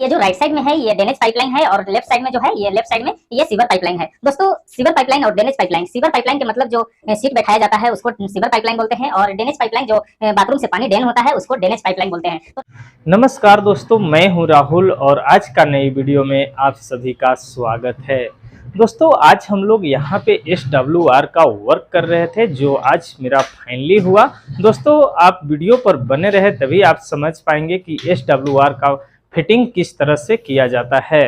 ये जो right side में है ये ड्रेनेज पाइपलाइन है और लेफ्ट साइड में जो है ये लेफ्ट साइड में ये सीवर पाइपलाइन है। दोस्तों सीवर पाइपलाइन और ड्रेनेज पाइपलाइन, सीवर पाइपलाइन के मतलब जो सीट बैठाया जाता है उसको सीवर पाइपलाइन बोलते हैं और ड्रेनेज पाइपलाइन जो बाथरूम से पानी ड्रेन होता है उसको ड्रेनेज पाइपलाइन बोलते हैं। नमस्कार दोस्तों, मैं हूं राहुल और आज का नई वीडियो में आप सभी का स्वागत है। दोस्तों आज हम लोग यहाँ पे SWR का वर्क कर रहे थे जो आज मेरा फाइनली हुआ। दोस्तों आप वीडियो पर बने रहे तभी आप समझ पाएंगे कि SWR का फिटिंग किस तरह से किया जाता है।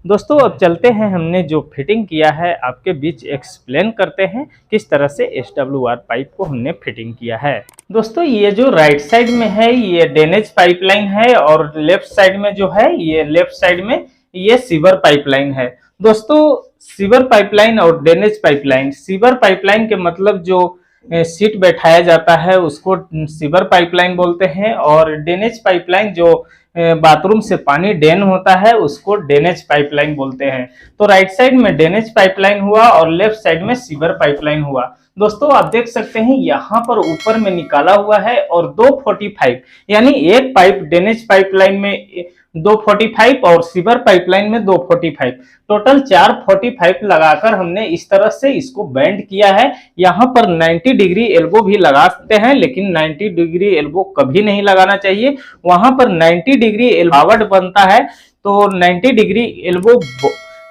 दोस्तों अब चलते हैं, हमने जो फिटिंग किया है आपके बीच एक्सप्लेन करते हैं किस तरह से SWR पाइप को हमने फिटिंग किया है। दोस्तों ये जो राइट साइड में है ये ड्रेनेज पाइपलाइन है और लेफ्ट साइड में जो है ये लेफ्ट साइड में ये सीवर पाइपलाइन है। दोस्तों सीवर पाइपलाइन और ड्रेनेज पाइपलाइन, सीवर पाइपलाइन के मतलब जो सीट बैठाया जाता है उसको सीवर पाइपलाइन बोलते हैं और ड्रेनेज पाइपलाइन जो बाथरूम से पानी ड्रेन होता है उसको ड्रेनेज पाइपलाइन बोलते हैं। तो राइट साइड में ड्रेनेज पाइपलाइन हुआ और लेफ्ट साइड में सीवर पाइपलाइन हुआ। दोस्तों आप देख सकते हैं यहाँ पर ऊपर में निकाला हुआ है और 245 यानी एक पाइप ड्रेनेज पाइपलाइन में 245 और सीवर पाइपलाइन में 245, टोटल 445 लगाकर हमने इस तरह से इसको बेंड किया है। यहाँ पर 90 डिग्री एल्बो भी लगा सकते हैं लेकिन 90 डिग्री एल्बो कभी नहीं लगाना चाहिए। वहां पर 90 डिग्री एल्बो बनता है तो 90 डिग्री एल्बो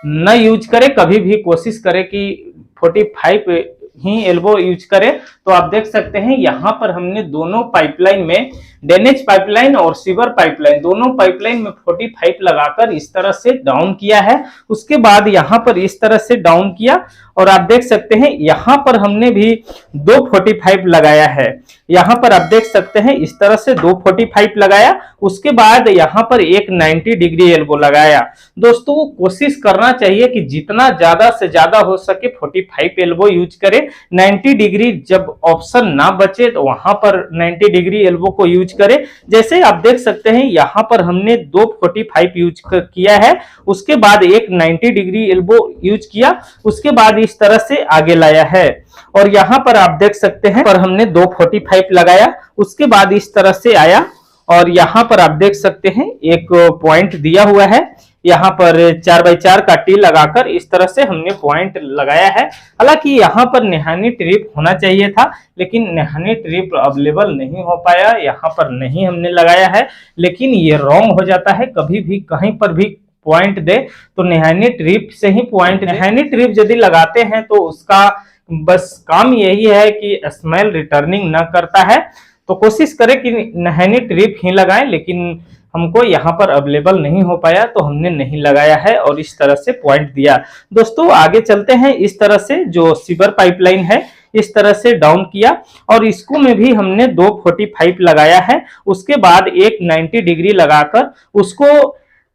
न यूज करे, कभी भी कोशिश करे कि 45 ही एल्बो यूज करे। तो आप देख सकते हैं यहाँ पर हमने दोनों पाइपलाइन में ड्रेनेज पाइपलाइन और सीवर पाइपलाइन दोनों पाइपलाइन में 45 लगाकर इस तरह से डाउन किया है। उसके बाद यहाँ पर इस तरह से डाउन किया और आप देख सकते हैं यहाँ पर हमने भी 245 लगाया है। यहाँ पर आप देख सकते हैं इस तरह से 245 लगाया, उसके बाद यहाँ पर एक 90 डिग्री एल्बो लगाया। दोस्तों कोशिश करना चाहिए कि जितना ज्यादा से ज्यादा हो सके 45 एल्बो यूज करे। 90 डिग्री जब ऑप्शन ना बचे तो वहां पर 90 डिग्री एल्बो को यूज करे। जैसे आप देख सकते हैं यहाँ पर हमने 245 यूज किया है, उसके बाद एक 90 डिग्री एल्बो यूज किया, उसके बाद इस तरह से आगे लाया है और यहाँ पर आप देख सकते हैं पर हमने 245 लगाया, उसके बाद इस तरह से आया और यहाँ पर आप देख सकते हैं एक पॉइंट दिया हुआ है। यहाँ पर 4x4 का टी लगाकर इस तरह से हमने पॉइंट लगाया है। हालांकि यहाँ पर नेहानी ट्रिप होना चाहिए था लेकिन नेहानी ट्रिप अवेलेबल नहीं हो पाया, यहाँ पर नहीं हमने लगाया है। लेकिन ये रॉन्ग हो जाता है, कभी भी कहीं पर भी पॉइंट दे तो नेहानी ट्रिप से ही पॉइंट। नेहानी ट्रिप यदि लगाते हैं तो उसका बस काम यही है कि स्मेल रिटर्निंग न करता है। तो कोशिश करें कि नेहानी ट्रिप ही लगाएं, लेकिन हमको यहाँ पर अवेलेबल नहीं हो पाया तो हमने नहीं लगाया है और इस तरह से पॉइंट दिया। दोस्तों आगे चलते हैं। इस तरह से जो सीवर पाइपलाइन है इस तरह से डाउन किया और इसको में भी हमने 245 लगाया है। उसके बाद एक 90 डिग्री लगाकर उसको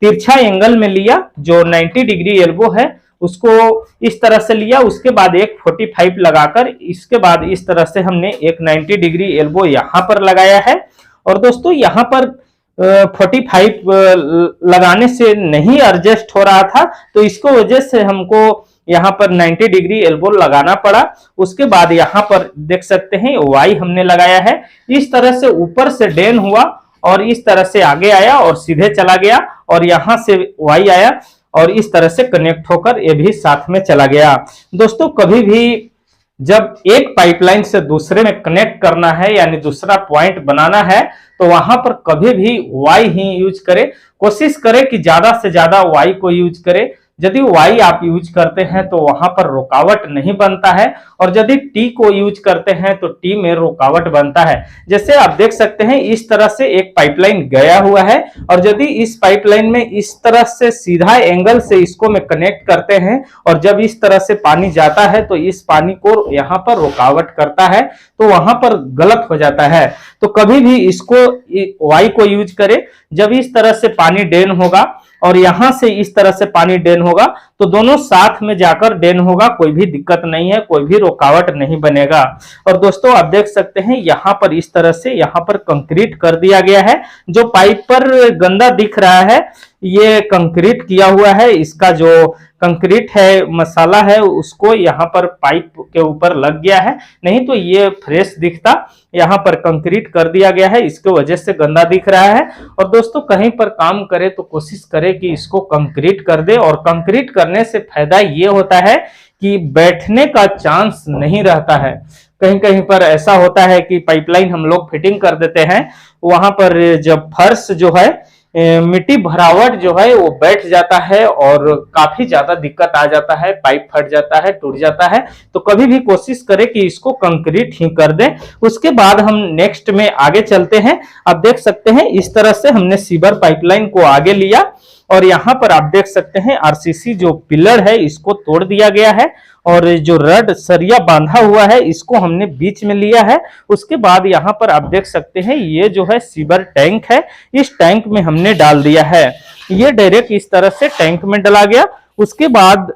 तिरछा एंगल में लिया, जो 90 डिग्री एल्बो है उसको इस तरह से लिया, उसके बाद एक 45 लगाकर इसके बाद इस तरह से हमने एक 90 डिग्री एल्बो यहाँ पर लगाया है। और दोस्तों यहाँ पर 45 लगाने से नहीं एडजस्ट हो रहा था तो इसको वजह से हमको यहाँ पर 90 डिग्री एल्बो लगाना पड़ा। उसके बाद यहाँ पर देख सकते हैं वाई हमने लगाया है, इस तरह से ऊपर से ड्रेन हुआ और इस तरह से आगे आया और सीधे चला गया और यहाँ से वाई आया और इस तरह से कनेक्ट होकर ये भी साथ में चला गया। दोस्तों कभी भी जब एक पाइपलाइन से दूसरे में कनेक्ट करना है यानी दूसरा पॉइंट बनाना है तो वहां पर कभी भी वाई ही यूज करे। कोशिश करें कि ज्यादा से ज्यादा वाई को यूज करे। यदि वाई आप यूज करते हैं तो वहां पर रुकावट नहीं बनता है और यदि टी को यूज करते हैं तो टी में रुकावट बनता है। जैसे आप देख सकते हैं इस तरह से एक पाइपलाइन गया हुआ है और यदि इस पाइपलाइन में इस तरह से सीधा एंगल से इसको में कनेक्ट करते हैं और जब इस तरह से पानी जाता है तो इस पानी को यहाँ पर रुकावट करता है तो वहां पर गलत हो जाता है। तो कभी भी इसको वाई को यूज करे। जब इस तरह से पानी ड्रेन होगा और यहां से इस तरह से पानी ड्रेन होगा तो दोनों साथ में जाकर ड्रेन होगा, कोई भी दिक्कत नहीं है, कोई भी रुकावट नहीं बनेगा। और दोस्तों आप देख सकते हैं यहाँ पर इस तरह से यहाँ पर कंक्रीट कर दिया गया है। जो पाइप पर गंदा दिख रहा है ये कंक्रीट किया हुआ है, इसका जो कंक्रीट है मसाला है उसको यहाँ पर पाइप के ऊपर लग गया है, नहीं तो ये फ्रेश दिखता। यहाँ पर कंक्रीट कर दिया गया है, इसके वजह से गंदा दिख रहा है। और दोस्तों कहीं पर काम करे तो कोशिश करे कि इसको कंक्रीट कर दे, और कंक्रीट करने से फायदा ये होता है कि बैठने का चांस नहीं रहता है। कहीं कहीं पर ऐसा होता है कि पाइपलाइन हम लोग फिटिंग कर देते हैं, वहां पर जब फर्श जो है मिट्टी भरावट जो है वो बैठ जाता है और काफी ज्यादा दिक्कत आ जाता है, पाइप फट जाता है, टूट जाता है। तो कभी भी कोशिश करें कि इसको कंक्रीट ही कर दें। उसके बाद हम नेक्स्ट में आगे चलते हैं। आप देख सकते हैं इस तरह से हमने सीवर पाइपलाइन को आगे लिया, और यहाँ पर आप देख सकते हैं आरसीसी जो पिलर है इसको तोड़ दिया गया है, और जो रड सरिया बांधा हुआ है इसको हमने बीच में लिया है। उसके बाद यहाँ पर आप देख सकते हैं ये जो है सीवर टैंक है, इस टैंक में हमने डाल दिया है। ये डायरेक्ट इस तरह से टैंक में डला गया। उसके बाद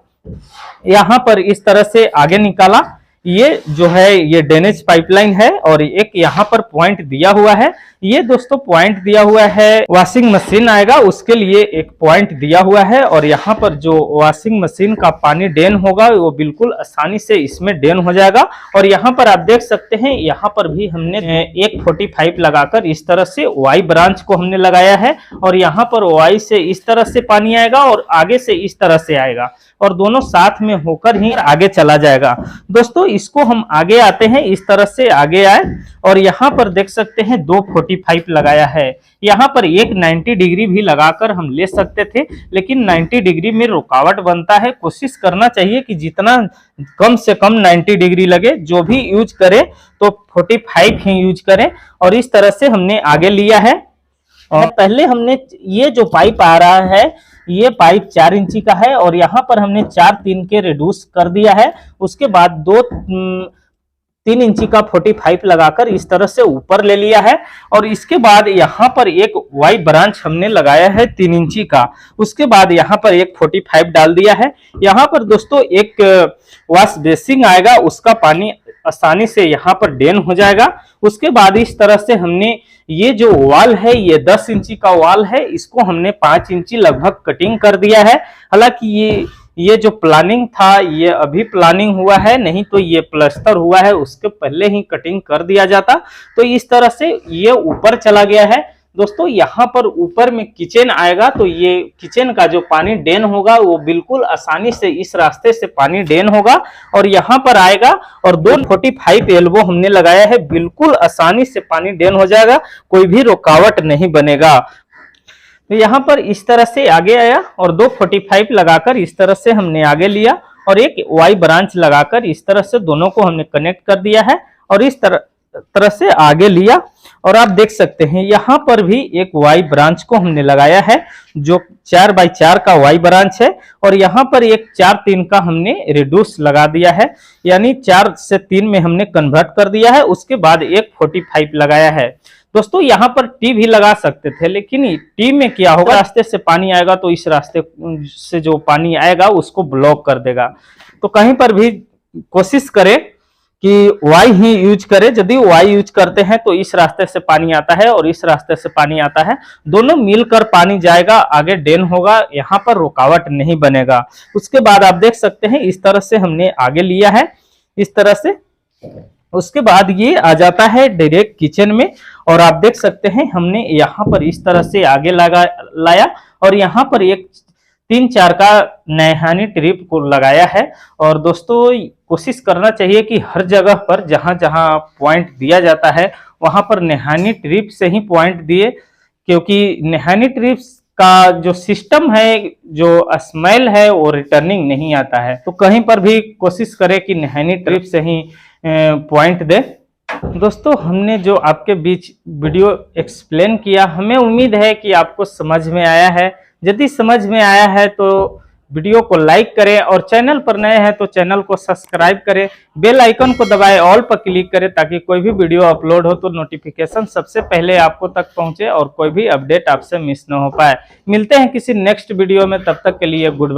यहाँ पर इस तरह से आगे निकाला। ये जो है ये ड्रेनेज पाइपलाइन है, और एक यहाँ पर पॉइंट दिया हुआ है। ये दोस्तों पॉइंट दिया हुआ है, वॉशिंग मशीन आएगा उसके लिए एक पॉइंट दिया हुआ है, और यहाँ पर जो वॉशिंग मशीन का पानी ड्रेन होगा वो बिल्कुल आसानी से इसमें ड्रेन हो जाएगा। और यहाँ पर आप देख सकते हैं यहाँ पर भी हमने एक 45 लगाकर इस तरह से वाई ब्रांच को हमने लगाया है, और यहाँ पर वाई से इस तरह से पानी आएगा और आगे से इस तरह से आएगा, और दोनों साथ में होकर ही आगे चला जाएगा। दोस्तों इसको हम आगे आते हैं, इस तरह से आगे आए, और यहाँ पर देख सकते हैं 2 45 लगाया है। यहाँ पर एक 90 डिग्री भी लगाकर हम ले सकते थे, लेकिन 90 डिग्री में रुकावट बनता है। कोशिश करना चाहिए कि जितना कम से कम 90 डिग्री लगे, जो भी यूज करे तो 45 ही यूज करें। और इस तरह से हमने आगे लिया है। और पहले हमने ये जो पाइप आ रहा है ये पाइप 4 इंची का है, और यहाँ पर हमने 4-3 के रिड्यूस कर दिया है। उसके बाद 2-3 इंची का 45 लगाकर इस तरह से ऊपर ले लिया है, और इसके बाद यहाँ पर एक वाई ब्रांच हमने लगाया है 3 इंची का। उसके बाद यहाँ पर एक 45 डाल दिया है। यहाँ पर दोस्तों एक वॉश बेसिन आएगा, उसका पानी आसानी से यहाँ पर ड्रेन हो जाएगा। उसके बाद इस तरह से हमने ये जो वॉल है ये 10 इंची का वॉल है, इसको हमने 5 इंची लगभग कटिंग कर दिया है। हालांकि ये जो प्लानिंग था ये अभी प्लानिंग हुआ है, नहीं तो ये प्लास्टर हुआ है, उसके पहले ही कटिंग कर दिया जाता। तो इस तरह से ये ऊपर चला गया है। दोस्तों यहाँ पर ऊपर में किचन आएगा, तो ये किचन का जो पानी ड्रेन होगा वो बिल्कुल आसानी से इस रास्ते से पानी ड्रेन होगा, और यहाँ पर आएगा। और 2 45 एल्बो हमने लगाया है, बिल्कुल आसानी से पानी ड्रेन हो जाएगा, कोई भी रुकावट नहीं बनेगा। तो यहाँ पर इस तरह से आगे आया, और 2 45 लगाकर इस तरह से हमने आगे लिया, और एक वाई ब्रांच लगाकर इस तरह से दोनों को हमने कनेक्ट कर दिया है, और इस तरह से आगे लिया। और आप देख सकते हैं यहाँ पर भी एक वाई ब्रांच को हमने लगाया है, जो 4x4 का वाई ब्रांच है, और यहाँ पर एक 4-3 का हमने रिड्यूस लगा दिया है, यानी 4 से 3 में हमने कन्वर्ट कर दिया है। उसके बाद एक 45 लगाया है। दोस्तों यहाँ पर टी भी लगा सकते थे, लेकिन टी में क्या होगा, रास्ते से पानी आएगा तो इस रास्ते से जो पानी आएगा उसको ब्लॉक कर देगा। तो कहीं पर भी कोशिश करें कि वाई ही यूज करें। यदि वाई यूज करते हैं तो इस रास्ते से पानी आता है और इस रास्ते से पानी आता है, दोनों मिलकर पानी जाएगा, आगे ड्रेन होगा, यहाँ पर रुकावट नहीं बनेगा। उसके बाद आप देख सकते हैं इस तरह से हमने आगे लिया है, इस तरह से। उसके बाद ये आ जाता है डायरेक्ट किचन में, और आप देख सकते हैं हमने यहाँ पर इस तरह से आगे लाया, और यहाँ पर एक 3-4 का नैहानी ट्रिप को लगाया है। और दोस्तों कोशिश करना चाहिए कि हर जगह पर जहां जहां पॉइंट दिया जाता है वहां पर नैहानी ट्रिप से ही पॉइंट दिए, क्योंकि नैहानी ट्रिप्स का जो सिस्टम है, जो स्मेल है, वो रिटर्निंग नहीं आता है। तो कहीं पर भी कोशिश करें कि नैहानी ट्रिप से ही पॉइंट दे। दोस्तों हमने जो आपके बीच वीडियो एक्सप्लेन किया, हमें उम्मीद है कि आपको समझ में आया है। यदि समझ में आया है तो वीडियो को लाइक करें, और चैनल पर नए हैं तो चैनल को सब्सक्राइब करें, बेल आइकन को दबाएं, ऑल पर क्लिक करें, ताकि कोई भी वीडियो अपलोड हो तो नोटिफिकेशन सबसे पहले आपको तक पहुंचे और कोई भी अपडेट आपसे मिस न हो पाए। मिलते हैं किसी नेक्स्ट वीडियो में, तब तक के लिए गुड बाय।